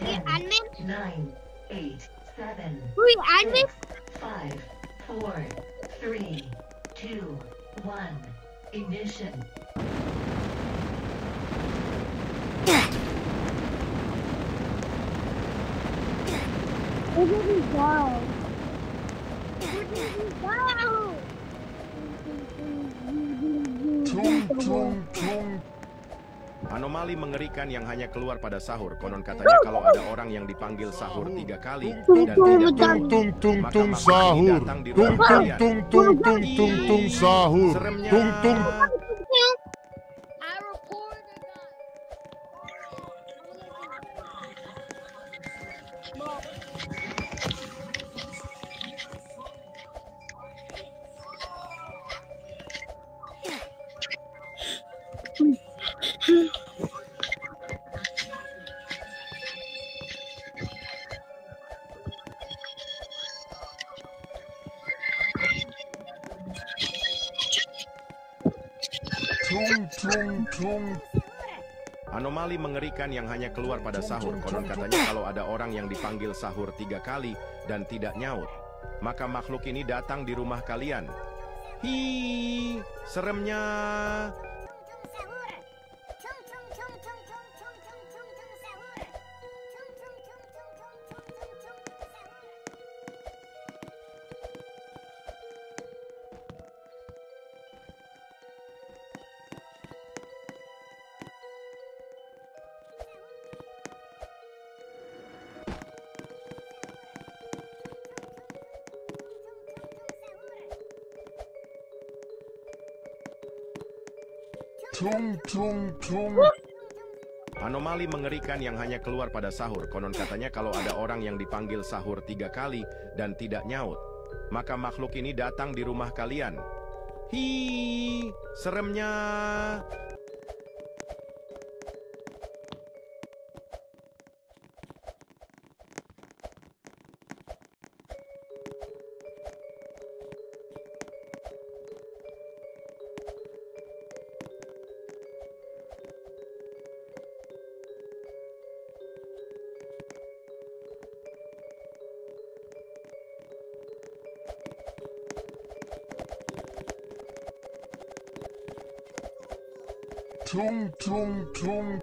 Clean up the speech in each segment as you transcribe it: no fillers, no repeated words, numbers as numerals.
admin. 9, 8, 7, Wih, admin. 5, 4, 3, 2, 1. Ignition. Where did we go? Where did we go? Tung tung tung. Anomali mengerikan yang hanya keluar pada sahur. Konon katanya kalau ada orang yang dipanggil sahur 3 kali dan tidak Tung tung tung maka tung makhluk ini sahur. datang di Tung rumah tung kalian. tung tung tung tung tung sahur. Seremnya. Tung tung. I reported that. Tung tung tung. Anomali mengerikan yang hanya keluar pada sahur. Konon katanya kalau ada orang yang dipanggil sahur 3 kali dan tidak nyaut, maka makhluk ini datang di rumah kalian. Hi, seremnya. Tung tung tung. Anomali mengerikan yang hanya keluar pada sahur. Konon katanya kalau ada orang yang dipanggil sahur 3 kali dan tidak nyaut, maka makhluk ini datang di rumah kalian. Hi, seremnya. Tung tung tung.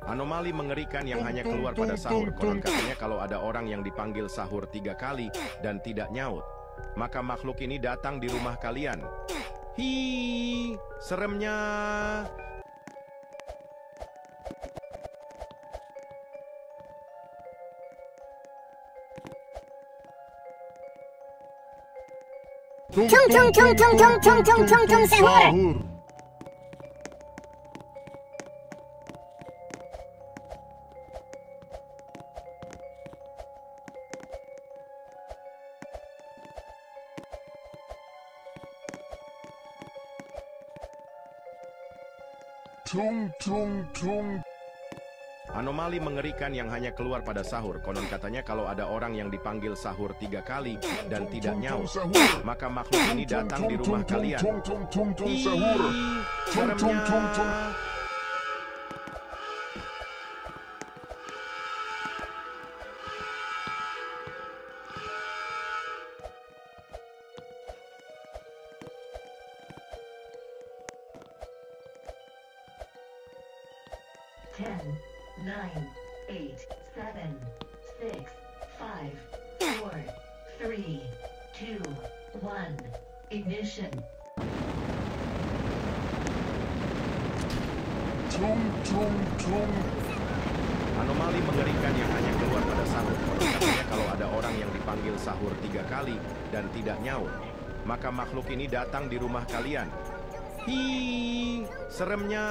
Anomali mengerikan yang hanya keluar pada sahur. Konon katanya kalau ada orang yang dipanggil sahur 3 kali dan tidak nyaut, maka makhluk ini datang di rumah kalian. Hi, seremnya. Tung tung tung tung tung tung tung tung tung sahur. Tung tung tung. Anomali mengerikan yang hanya keluar pada sahur. Konon katanya kalau ada orang yang dipanggil sahur 3 kali dan tidak nyaut, maka makhluk ini datang di rumah kalian. Tung tung tung tung sahur. Tung tung tung tung. Ten, 9, 8, 7, 6, 5, 4, 3, 2, 1. Ignition. Tung tung tung. Anomali mengerikan yang hanya keluar pada sahur. Konon katanya kalau ada orang yang dipanggil sahur 3 kali dan tidak nyaut, maka makhluk ini datang di rumah kalian. Hi, seremnya.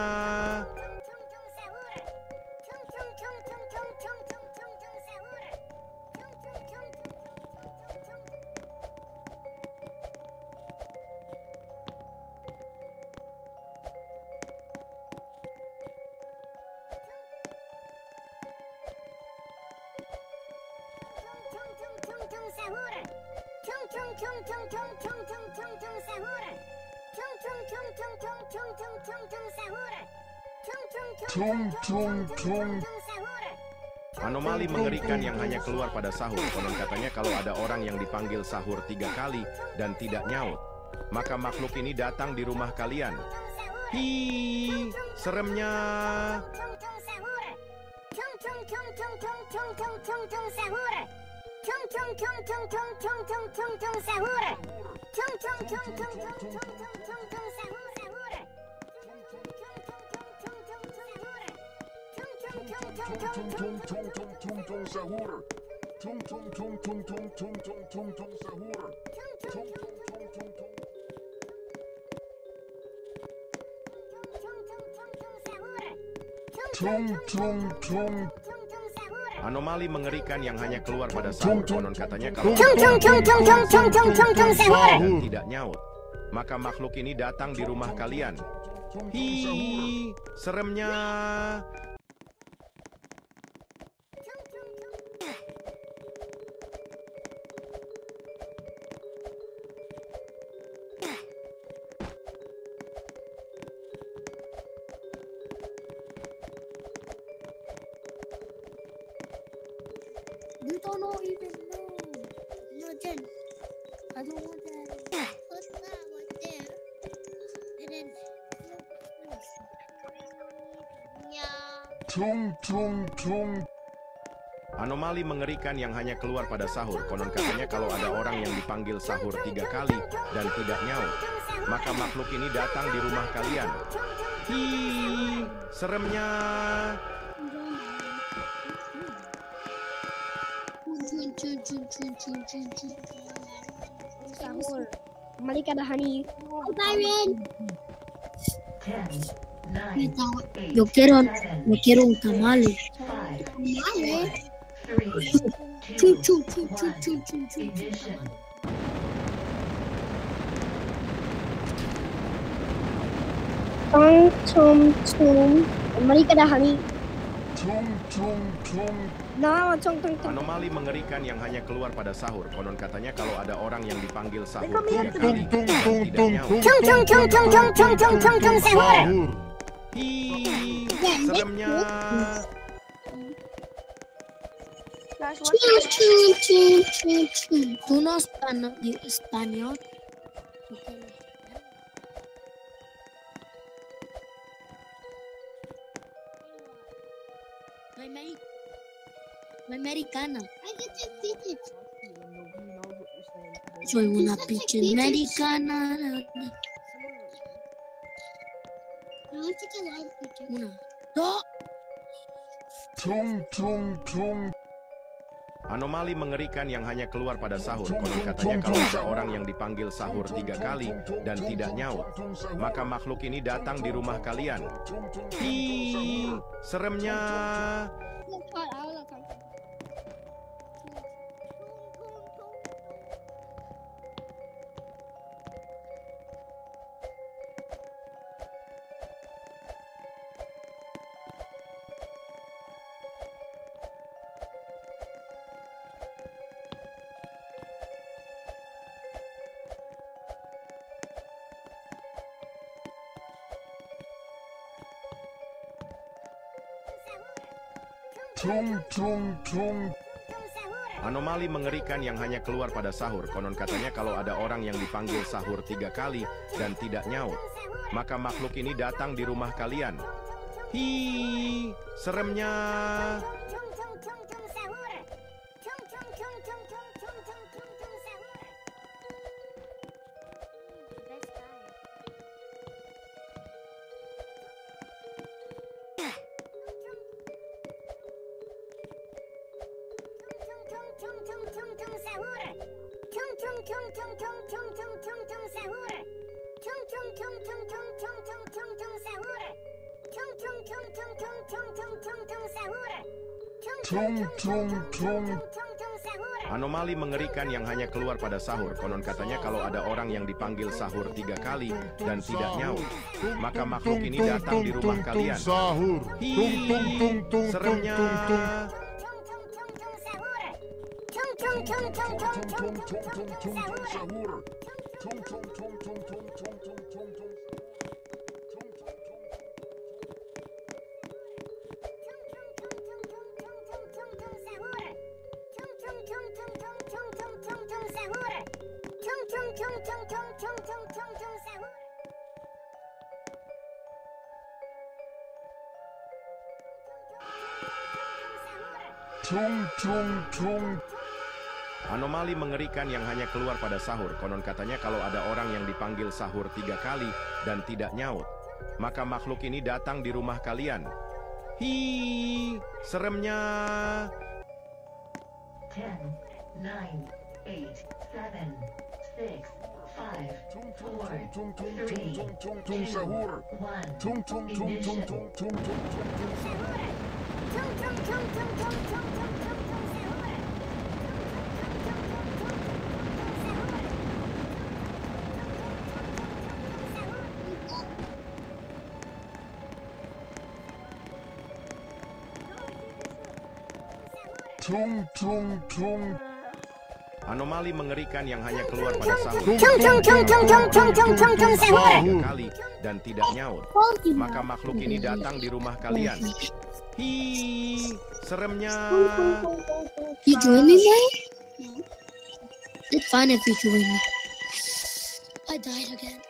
Tung tung tung. Anomali mengerikan yang hanya keluar pada sahur. Konon katanya kalau ada orang yang dipanggil sahur 3 kali dan tidak nyaut, maka makhluk ini datang di rumah kalian. Hi, seremnya. Anomali mengerikan yang hanya keluar pada sahur. Konon katanya kalau dan tidak nyaut, maka makhluk ini datang di rumah kalian. Hi, seremnya. You don't know even know. No, Jen. I don't want that. What's that right there? And then. Yeah. Anomali mengerikan yang hanya keluar pada sahur. Konon katanya kalau ada orang yang dipanggil sahur 3 kali dan tidak nyaut, maka makhluk ini datang di rumah kalian. Hi, seremnya. Sahur. Malika dah honey. Byron. 10, 9, 8, Yo quiero un tamale. 5, Tamale. 3, Chum 2, chum chum chum 1. chum chum chum. Ignition. Chum chum. Malika dah honey. Nah, chong chong chong. Anomali mengerikan yang hanya keluar pada sahur. Konon katanya kalau ada orang yang dipanggil sahur 3 kali dan tidak nyaut. Sahur. Hi, seremnya. Chum chum chum chum chum. ¿Tú no español? Soy americana. Soy una pinche americana. Una, dos. Anomali mengerikan yang hanya keluar pada sahur. Konon katanya kalau ada orang yang dipanggil sahur 3 kali dan tidak nyaut, maka makhluk ini datang di rumah kalian. Hi, seremnya. Anomali mengerikan yang hanya keluar pada sahur. Konon katanya kalau ada orang yang dipanggil sahur 3 kali dan tidak nyaut, maka makhluk ini datang di rumah kalian. Hi, seremnya. Anomali mengerikan yang hanya keluar pada sahur. Konon katanya kalau ada orang yang dipanggil sahur 3 kali dan tidak nyaut, maka makhluk ini datang di rumah kalian. Sahur. Hi, seremnya. Anomali mengerikan yang hanya keluar pada sahur. Konon katanya kalau ada orang yang dipanggil sahur 3 kali dan tidak nyaut, maka makhluk ini datang di rumah kalian. Hi, seremnya. 10, 9, 8, 7, 6, 5, 4, 3, 2, 1. Anomali mengerikan yang hanya keluar pada sahur. Sahur. 3 kali dan tidak nyaut, maka makhluk ini datang di rumah kalian. Hi, seremnya. You join me, mate? It's fine if you join me. I died again.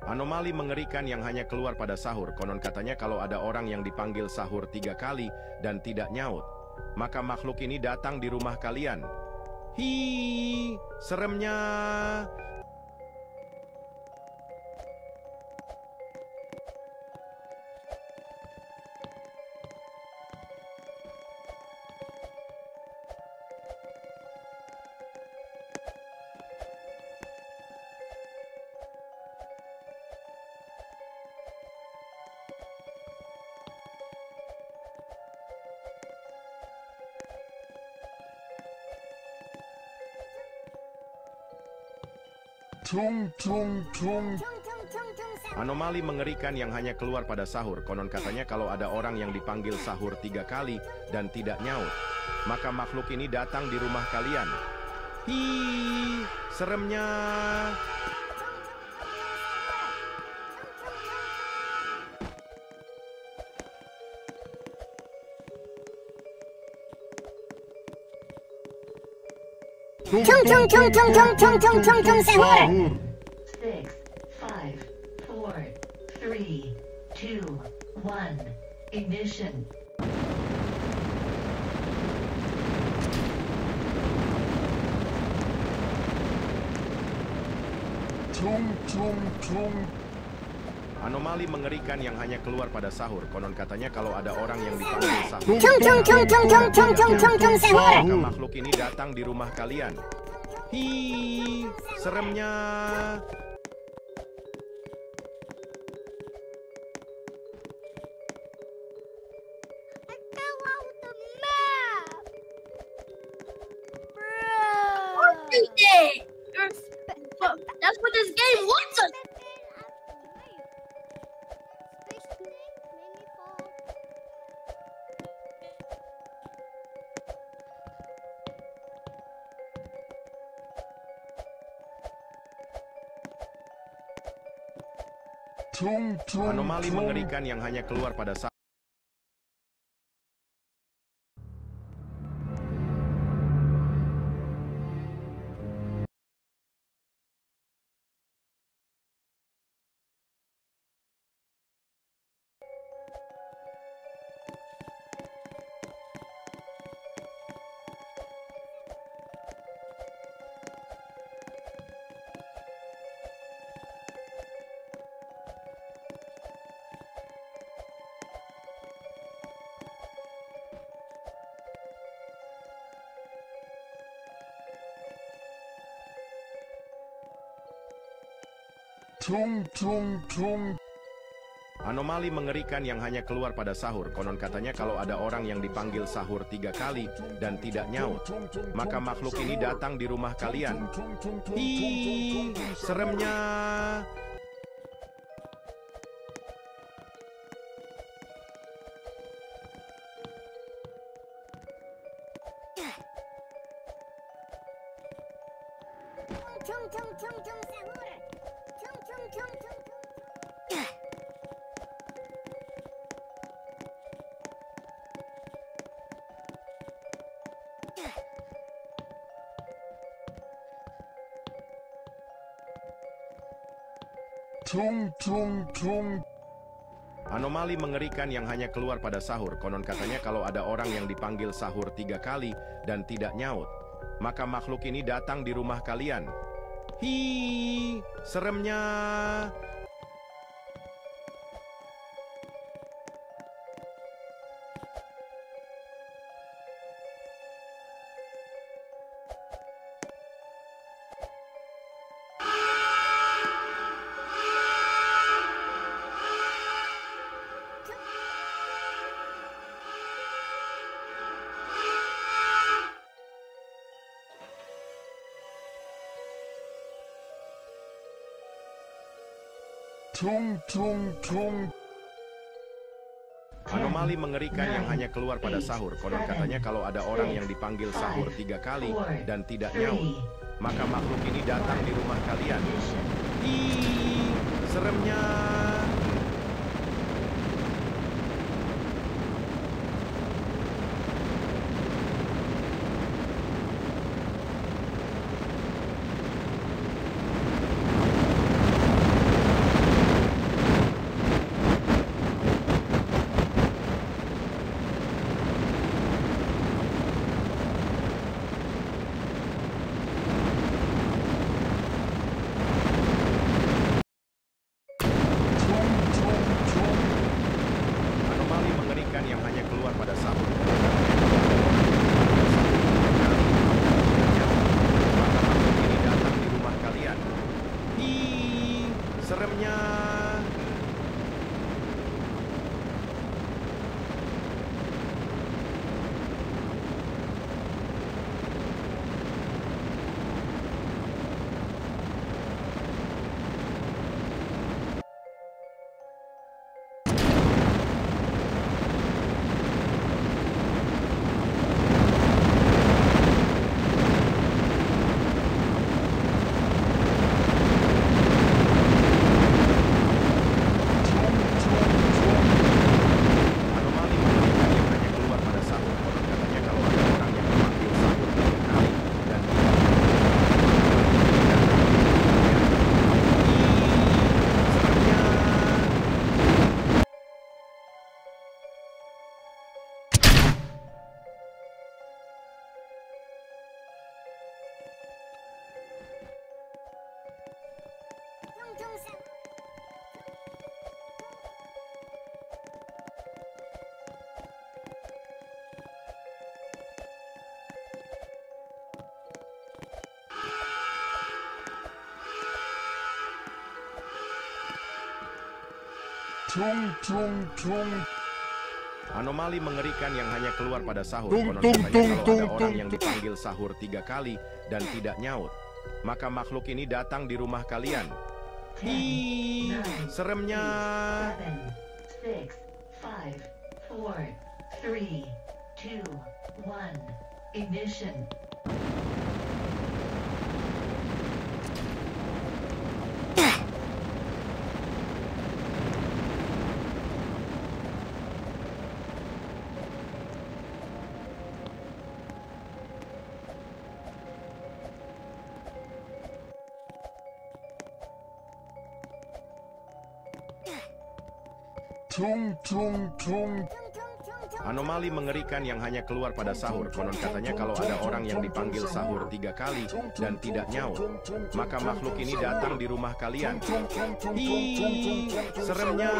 Anomali mengerikan yang hanya keluar pada sahur. Konon katanya kalau ada orang yang dipanggil sahur 3 kali dan tidak nyaut, maka makhluk ini datang di rumah kalian. Hi, seremnya. Anomali mengerikan yang hanya keluar pada sahur. Konon katanya kalau ada orang yang dipanggil sahur 3 kali dan tidak nyaut, maka makhluk ini datang di rumah kalian. Hi, seremnya. Sahur. 6, 5, 4, 3, 2, 1. Ignition. Anomali mengerikan yang hanya keluar pada sahur. Konon katanya kalau ada orang yang dipanggil sahur, Sahur. maka makhluk ini datang di rumah kalian. Hi, seremnya. I fell out the map! Bruh! That's what this game wants us. Anomali mengerikan yang hanya keluar pada sahur. Anomali mengerikan yang hanya keluar pada sahur. Konon katanya kalau ada orang yang dipanggil sahur 3 kali dan tidak nyaut, maka makhluk ini datang di rumah kalian. Hi, seremnya. tung tung tung tung sahur. Tung tung tung tung tung. Tung tung tung. Anomali mengerikan yang hanya keluar pada sahur. Konon katanya kalau ada orang yang dipanggil sahur 3 kali dan tidak nyaut, maka makhluk ini datang di rumah kalian. Hi, seremnya. Tung tung tung. Anomali mengerikan yang hanya keluar pada sahur. Konon katanya kalau ada orang yang dipanggil sahur 3 kali dan tidak nyaut, maka makhluk ini datang di rumah kalian. Ih, seremnya. Yang hanya keluar pada sahur. Maka makhluk ini datang di rumah kalian. Ih, seremnya. Tung tung tung. Anomali mengerikan yang hanya keluar pada sahur. Tung, Konon tung, katanya tung, kalau tung, ada orang tung, yang dipanggil sahur 3 kali dan tidak nyaut, maka makhluk ini datang di rumah kalian. Ih, seremnya. 7, 6, 5, 4, 3, 2, 1. Ignition. Tung tung tung. Anomali mengerikan yang hanya keluar pada sahur. Konon katanya kalau ada orang yang dipanggil sahur 3 kali dan tidak nyaut, maka makhluk ini datang di rumah kalian. Ih, seremnya.